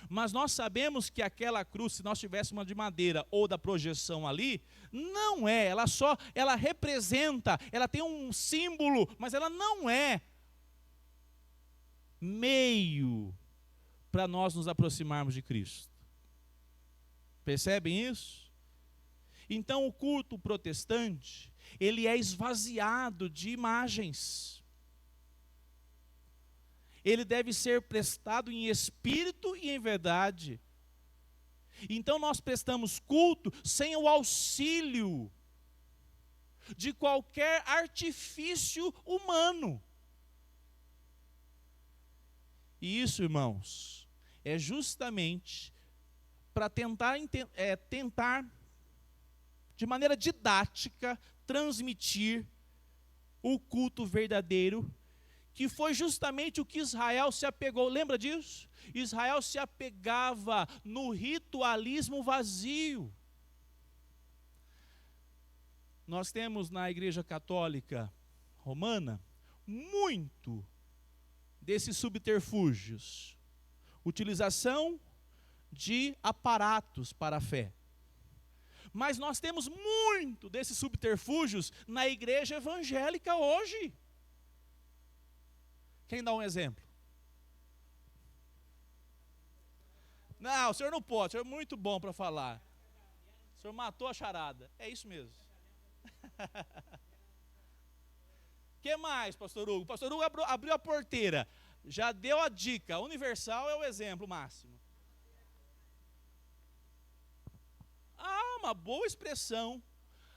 Mas nós sabemos que aquela cruz, se nós tivéssemos uma de madeira ou da projeção ali, não é, ela representa, ela tem um símbolo, mas ela não é meio para nós nos aproximarmos de Cristo. Percebem isso? Então o culto protestante, ele é esvaziado de imagens. Ele deve ser prestado em espírito e em verdade. Então nós prestamos culto sem o auxílio de qualquer artifício humano. E isso, irmãos, é justamente para tentar de maneira didática transmitir o culto verdadeiro, que foi justamente o que Israel se apegou. Lembra disso? Israel se apegava no ritualismo vazio. Nós temos na Igreja Católica Romana muito desses subterfúgios. Utilização de aparatos para a fé. Mas nós temos muito desses subterfúgios na igreja evangélica hoje. Quem dá um exemplo? Não, o senhor não pode, o senhor é muito bom para falar. O senhor matou a charada. É isso mesmo. O que mais, pastor Hugo? O pastor Hugo abriu a porteira. Já deu a dica. Universal é o exemplo máximo. Uma boa expressão.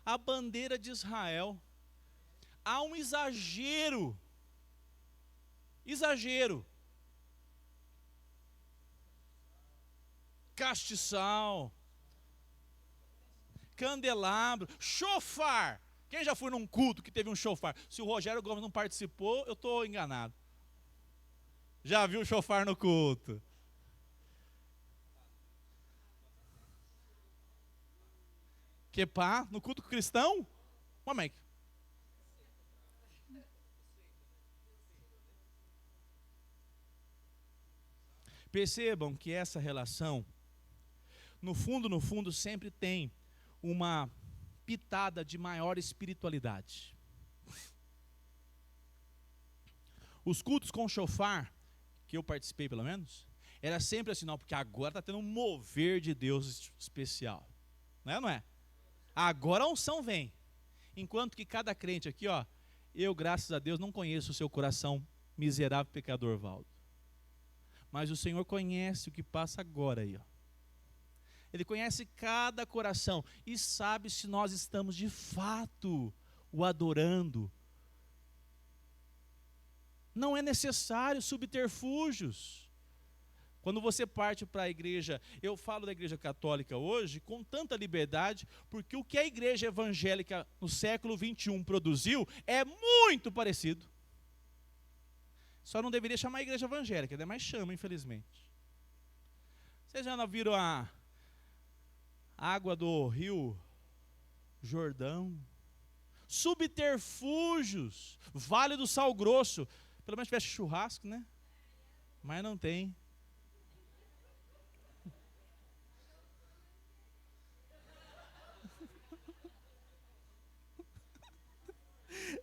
A bandeira de Israel. Há um exagero. Castiçal, candelabro, chofar. Quem já foi num culto que teve um chofar? Se o Rogério Gomes não participou, eu estou enganado. Já viu o chofar no culto? Que pá? No culto cristão? Como é que? Percebam que essa relação, no fundo, sempre tem uma pitada de maior espiritualidade. Os cultos com chofar, que eu participei pelo menos, era sempre assim, não, porque agora está tendo um mover de Deus especial. Não é? Agora a unção vem. Enquanto que cada crente aqui, eu, graças a Deus, não conheço o seu coração miserável pecador, Valdo. Mas o Senhor conhece o que passa agora aí, ó. Ele conhece cada coração e sabe se nós estamos de fato o adorando. Não é necessário subterfúgios. Quando você parte para a igreja, eu falo da igreja católica hoje com tanta liberdade, porque o que a igreja evangélica no século 21 produziu é muito parecido. Só não deveria chamar a igreja evangélica, ainda mais chama, infelizmente. Vocês já não viram a água do Rio Jordão? Subterfúgios, Vale do Sal Grosso. Pelo menos tivesse churrasco, né? Mas não tem.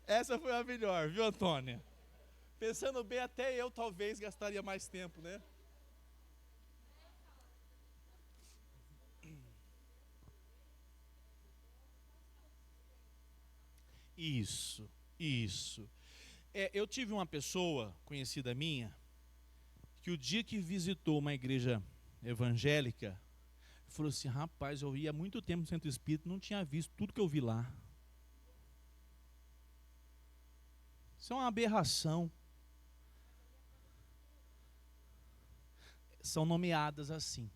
Essa foi a melhor, viu, Antônia? Pensando bem, até eu talvez gastaria mais tempo, né? Isso, isso. Eu tive uma pessoa conhecida minha, que o dia que visitou uma igreja evangélica, falou assim: rapaz, eu ia há muito tempo no Centro Espírita, não tinha visto tudo que eu vi lá. Isso é uma aberração. São nomeadas assim.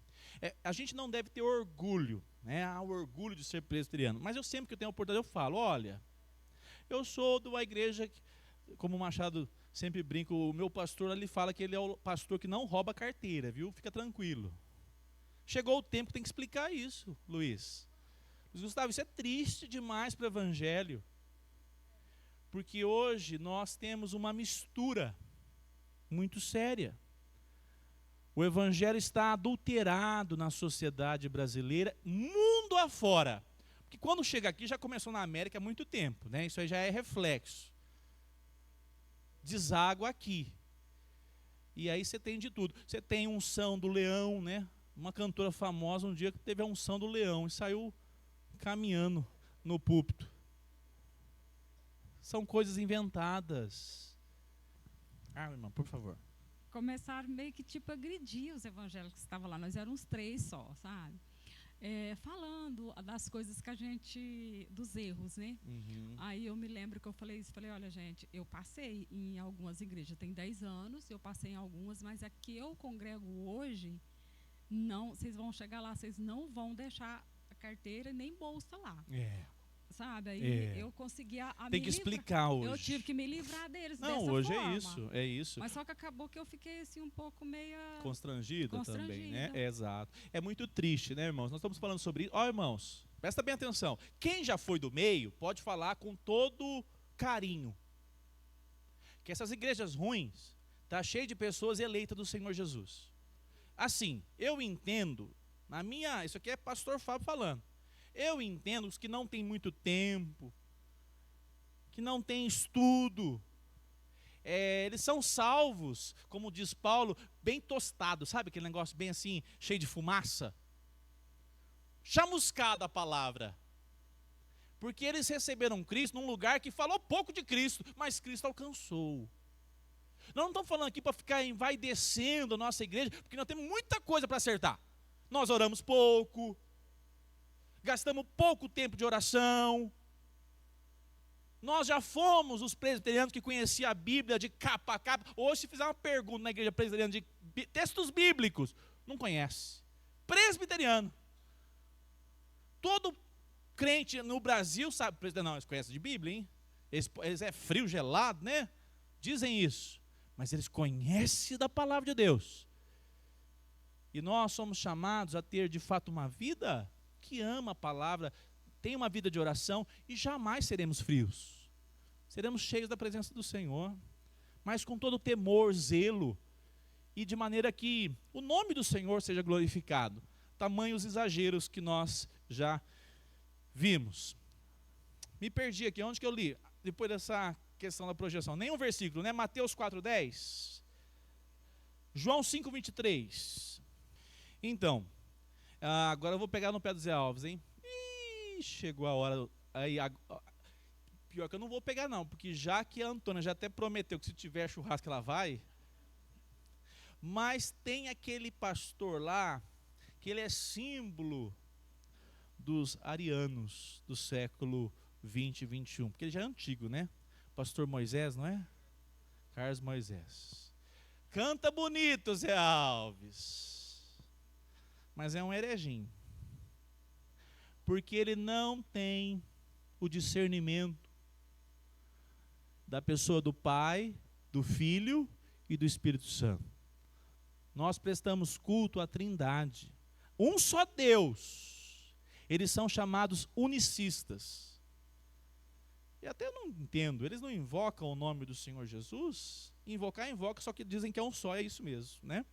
A gente não deve ter orgulho, né? O orgulho de ser presbiteriano. Mas eu sempre que eu tenho a oportunidade, eu falo: olha, eu sou de uma igreja, como o Machado sempre brinca, o meu pastor ali fala que ele é o pastor que não rouba carteira, viu? Fica tranquilo. Chegou o tempo que tem que explicar isso, Luiz. Luiz Gustavo, isso é triste demais para o evangelho. Porque hoje nós temos uma mistura muito séria. O evangelho está adulterado na sociedade brasileira, mundo afora. Porque quando chega aqui, já começou na América há muito tempo, né? Isso aí já é reflexo. Deságua aqui. E aí você tem de tudo. Você tem unção do leão, né? Uma cantora famosa um dia que teve a unção do leão e saiu caminhando no púlpito. São coisas inventadas. Irmã, por favor. Começaram meio que tipo agredir os evangélicos que estavam lá. Nós éramos 3 só, sabe? Falando das coisas que a gente, dos erros, né? Uhum. Aí eu me lembro que eu falei isso, falei: olha, gente, eu passei em algumas igrejas, tem 10 anos, eu passei em algumas, mas a que eu congrego hoje, não, vocês vão chegar lá, vocês não vão deixar a carteira nem bolsa lá. Sabe, aí eu consegui tem que explicar hoje. Eu tive que me livrar deles não, dessa hoje forma. É isso. Mas só que acabou que eu fiquei assim um pouco meio constrangida também, né? Exato. É muito triste, né, irmãos? Nós estamos falando sobre isso. Ó, irmãos, presta bem atenção. Quem já foi do meio pode falar com todo carinho que essas igrejas ruins tá cheio de pessoas eleitas do Senhor Jesus. Assim, eu entendo, isso aqui é pastor Fábio falando. Eu entendo os que não têm muito tempo, que não têm estudo. Eles são salvos, como diz Paulo, bem tostados, sabe aquele negócio bem assim, cheio de fumaça? Chamuscada a palavra. Porque eles receberam Cristo num lugar que falou pouco de Cristo, mas Cristo alcançou. Nós não estamos falando aqui para ficar envaidecendo a nossa igreja, porque nós temos muita coisa para acertar. Nós oramos pouco, gastamos pouco tempo de oração. Nós já fomos os presbiterianos que conheciam a Bíblia de capa a capa. Hoje, se fizer uma pergunta na igreja presbiteriana de textos bíblicos, não conhece. Presbiteriano. Todo crente no Brasil sabe, não, eles conhecem de Bíblia, hein? Eles é frio, gelado, né? Dizem isso. Mas eles conhecem da palavra de Deus. E nós somos chamados a ter de fato uma vida que ama a palavra, tem uma vida de oração e jamais seremos frios. Seremos cheios da presença do Senhor, mas com todo temor, zelo, e de maneira que o nome do Senhor seja glorificado. Tamanhos exageros que nós já vimos. Me perdi aqui, onde que eu li? Depois dessa questão da projeção. Nenhum versículo, né? Mateus 4:10. João 5:23. Então, agora eu vou pegar no pé do Zé Alves, hein? Chegou a hora. Pior que eu não vou pegar não, porque já que a Antônia já até prometeu que se tiver churrasco ela vai. Mas tem aquele pastor lá, que ele é símbolo dos arianos do século 20 e 21, porque ele já é antigo, né? Pastor Moisés, não é? Carlos Moisés. Canta bonito, Zé Alves, mas é um herejinho, porque ele não tem o discernimento da pessoa do Pai, do Filho e do Espírito Santo. Nós prestamos culto à Trindade, um só Deus. Eles são chamados unicistas. E até eu não entendo, eles não invocam o nome do Senhor Jesus? Invoca, só que dizem que é um só, é isso mesmo, né?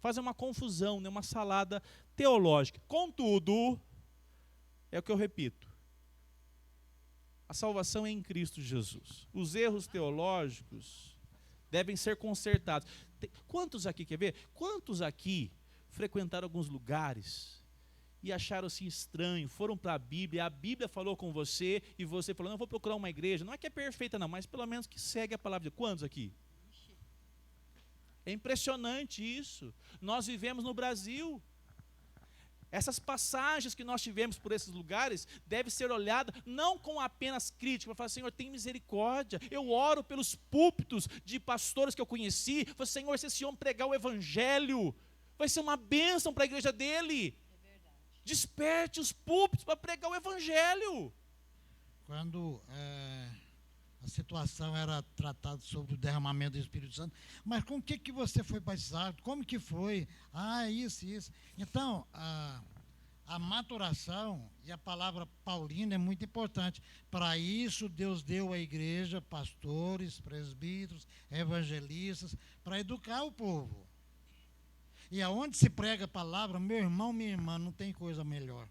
Fazem uma confusão, né? Uma salada teológica. Contudo, é o que eu repito, a salvação é em Cristo Jesus. Os erros teológicos devem ser consertados. Quantos aqui, quer ver? Quantos aqui frequentaram alguns lugares e acharam-se estranho, foram para a Bíblia falou com você, e você falou, não, eu vou procurar uma igreja, não é que é perfeita não, mas pelo menos que segue a palavra de Deus. Quantos aqui? É impressionante isso. Nós vivemos no Brasil. Essas passagens que nós tivemos por esses lugares devem ser olhadas não com apenas crítica, para falar, Senhor, tem misericórdia. Eu oro pelos púlpitos de pastores que eu conheci, falo, Senhor, se esse homem pregar o evangelho, vai ser uma bênção para a igreja dele. Desperte os púlpitos para pregar o evangelho. Quando a situação era tratada sobre o derramamento do Espírito Santo, mas com o que você foi batizado? Como que foi? Isso. Então, a maturação e a palavra paulina é muito importante. Para isso, Deus deu à igreja pastores, presbíteros, evangelistas, para educar o povo. E aonde se prega a palavra, meu irmão, minha irmã, não tem coisa melhor.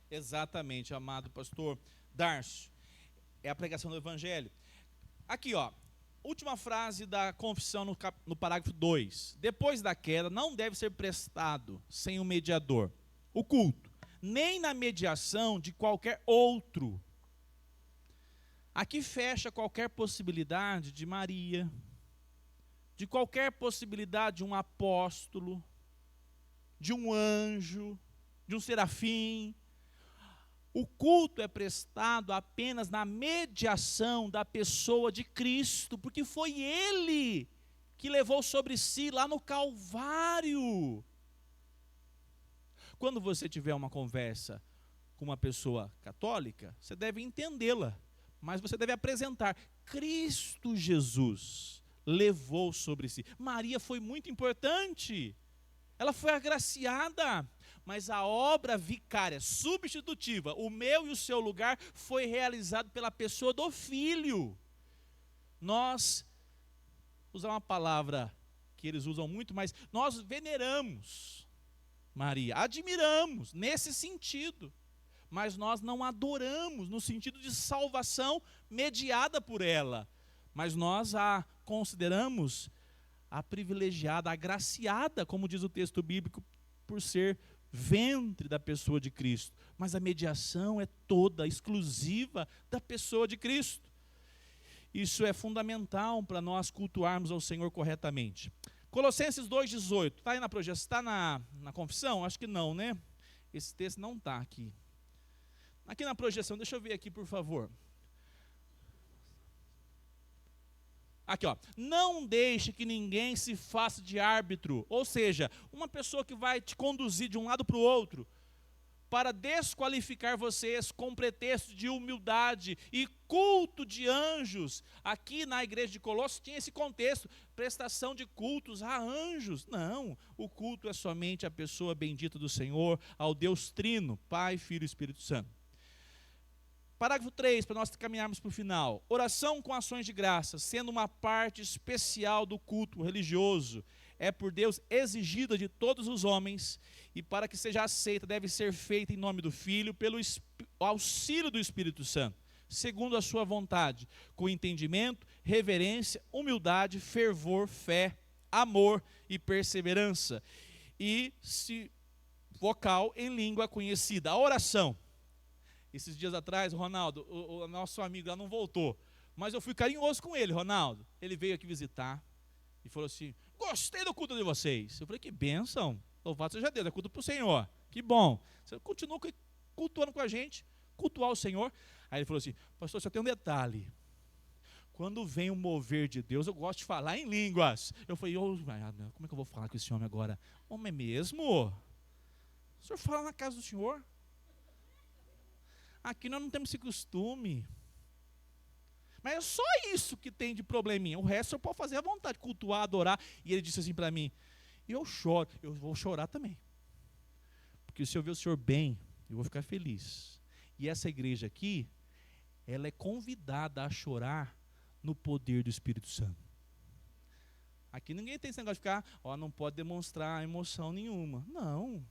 Exatamente, amado pastor Darcio. É a pregação do evangelho. Aqui, ó, última frase da confissão no parágrafo 2. Depois da queda, não deve ser prestado sem um mediador o culto, nem na mediação de qualquer outro. Aqui fecha qualquer possibilidade de Maria, de qualquer possibilidade de um apóstolo, de um anjo, de um serafim. O culto é prestado apenas na mediação da pessoa de Cristo, porque foi Ele que levou sobre si lá no Calvário. Quando você tiver uma conversa com uma pessoa católica, você deve entendê-la, mas você deve apresentar, Cristo Jesus levou sobre si. Maria foi muito importante, ela foi agraciada, mas a obra vicária, substitutiva, o meu e o seu lugar, foi realizado pela pessoa do Filho. Nós, usar uma palavra que eles usam muito, mas nós veneramos Maria, admiramos nesse sentido, mas nós não adoramos no sentido de salvação mediada por ela, mas nós a consideramos a privilegiada, a agraciada, como diz o texto bíblico, por ser ventre da pessoa de Cristo. Mas a mediação é toda exclusiva da pessoa de Cristo. Isso é fundamental para nós cultuarmos ao Senhor corretamente. Colossenses 2,18, está aí na projeção, está na confissão? Acho que não, né? Esse texto não está aqui. Aqui na projeção, deixa eu ver aqui, por favor. Aqui, ó, não deixe que ninguém se faça de árbitro, ou seja, uma pessoa que vai te conduzir de um lado para o outro, para desqualificar vocês com pretexto de humildade e culto de anjos. Aqui na igreja de Colossos tinha esse contexto, prestação de cultos a anjos. Não, o culto é somente a pessoa bendita do Senhor, ao Deus Trino, Pai, Filho e Espírito Santo. Parágrafo 3, para nós caminharmos para o final. Oração com ações de graça, sendo uma parte especial do culto religioso, é por Deus exigida de todos os homens, e para que seja aceita, deve ser feita em nome do Filho, pelo auxílio do Espírito Santo, segundo a sua vontade, com entendimento, reverência, humildade, fervor, fé, amor e perseverança, e vocal em língua conhecida. A oração. Esses dias atrás, Ronaldo, o nosso amigo lá não voltou, mas eu fui carinhoso com ele, Ronaldo. Ele veio aqui visitar, e falou assim, gostei do culto de vocês. Eu falei, que bênção, louvado seja Deus, é culto para o Senhor, que bom. Você continua cultuando com a gente, cultuar o Senhor. Aí ele falou assim, pastor, só tem um detalhe. Quando vem o mover de Deus, eu gosto de falar em línguas. Eu falei, como é que eu vou falar com esse homem agora? Homem mesmo? O senhor fala na casa do Senhor? Aqui nós não temos esse costume. Mas é só isso que tem de probleminha. O resto o senhor pode fazer à vontade, cultuar, adorar. E ele disse assim para mim, eu choro, eu vou chorar também. Porque se eu ver o senhor bem, eu vou ficar feliz. E essa igreja aqui, ela é convidada a chorar no poder do Espírito Santo. Aqui ninguém tem esse negócio de ficar, não pode demonstrar emoção nenhuma. Não.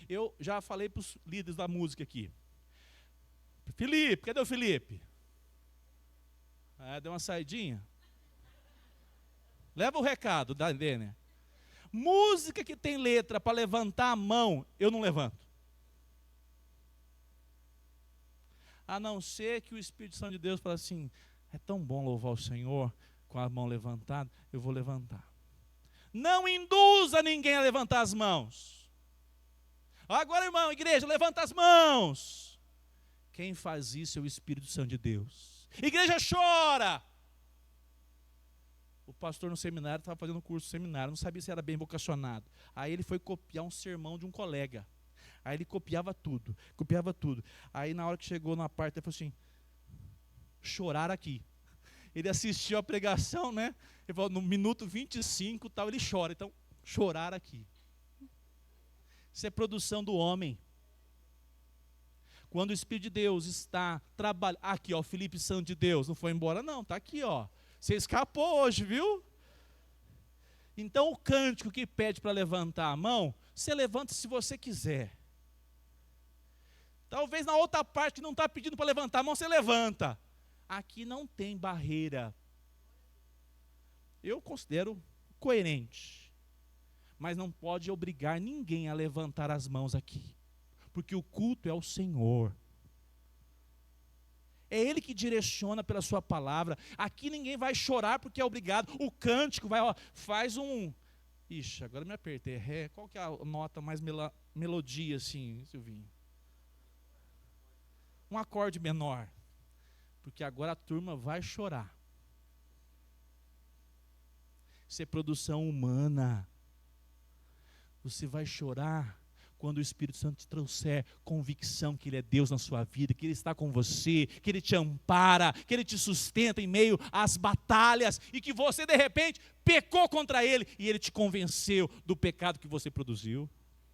Eu já falei para os líderes da música aqui. Felipe, cadê o Felipe? Deu uma saidinha. Leva o recado da Lênia. Música que tem letra para levantar a mão, eu não levanto. A não ser que o Espírito Santo de Deus fale assim, é tão bom louvar o Senhor com a mão levantada, eu vou levantar. Não induza ninguém a levantar as mãos. Agora, irmão, igreja, levanta as mãos. Quem faz isso é o Espírito Santo de Deus. Igreja chora. O pastor no seminário estava fazendo um curso no seminário, não sabia se era bem vocacionado. Aí ele foi copiar um sermão de um colega. Aí ele copiava tudo. Aí na hora que chegou na parte, ele falou assim, chorar aqui. Ele assistiu a pregação, né? Ele falou, no minuto 25, tal, ele chora. Então, chorar aqui. Isso é produção do homem. Quando o Espírito de Deus está trabalhando... Aqui, o Felipe Santo de Deus, não foi embora não, está aqui, Você escapou hoje, viu? Então, o cântico que pede para levantar a mão, você levanta se você quiser. Talvez na outra parte que não está pedindo para levantar a mão, você levanta. Aqui não tem barreira. Eu considero coerente. Mas não pode obrigar ninguém a levantar as mãos aqui. Porque o culto é ao Senhor. É Ele que direciona pela sua palavra. Aqui ninguém vai chorar porque é obrigado. O cântico vai, faz um... Ixi, agora me apertei. Ré. Qual que é a nota mais melodia assim, Silvinho? Um acorde menor. Porque agora a turma vai chorar. Isso é produção humana. Você vai chorar quando o Espírito Santo te trouxer convicção que Ele é Deus na sua vida, que Ele está com você, que Ele te ampara, que Ele te sustenta em meio às batalhas e que você de repente pecou contra Ele e Ele te convenceu do pecado que você produziu.